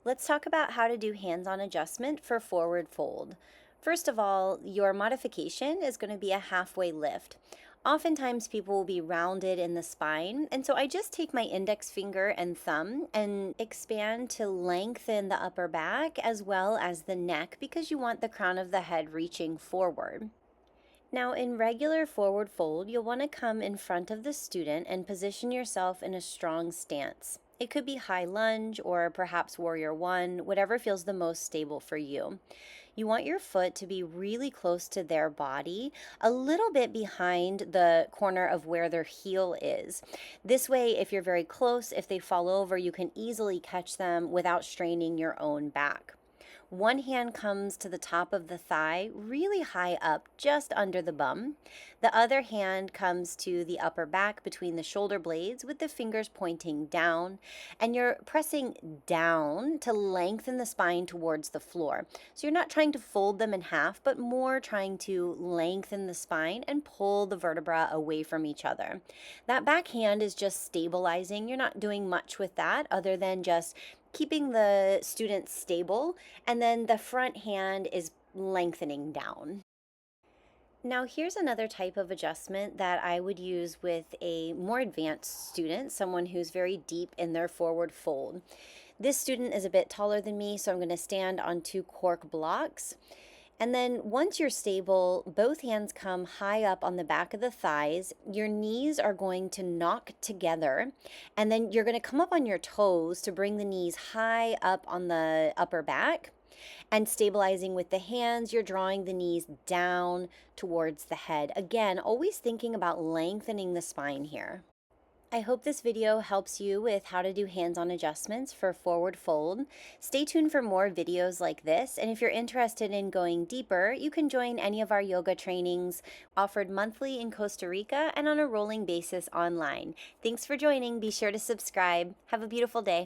Let's talk about how to do hands-on adjustment for forward fold. First of all, your modification is going to be a halfway lift. Oftentimes people will be rounded in the spine, and so I just take my index finger and thumb and expand to lengthen the upper back as well as the neck because you want the crown of the head reaching forward. Now, in regular forward fold, you'll want to come in front of the student and position yourself in a strong stance. It could be high lunge or perhaps warrior one, whatever feels the most stable for you. You want your foot to be really close to their body, a little bit behind the corner of where their heel is. This way, if you're very close, if they fall over, you can easily catch them without straining your own back. One hand comes to the top of the thigh, really high up, just under the bum. The other hand comes to the upper back between the shoulder blades with the fingers pointing down, and you're pressing down to lengthen the spine towards the floor. So you're not trying to fold them in half, but more trying to lengthen the spine and pull the vertebra away from each other. That back hand is just stabilizing. You're not doing much with that other than just keeping the student stable, and then the front hand is lengthening down. Now here's another type of adjustment that I would use with a more advanced student, someone who's very deep in their forward fold. This student is a bit taller than me, so I'm going to stand on 2 cork blocks. And then once you're stable, both hands come high up on the back of the thighs. Your knees are going to knock together, and then you're going to come up on your toes to bring the knees high up on the upper back. And stabilizing with the hands, you're drawing the knees down towards the head. Again, always thinking about lengthening the spine here. I hope this video helps you with how to do hands-on adjustments for forward fold. Stay tuned for more videos like this, and if you're interested in going deeper, you can join any of our yoga trainings offered monthly in Costa Rica and on a rolling basis online. Thanks for joining. Be sure to subscribe. Have a beautiful day.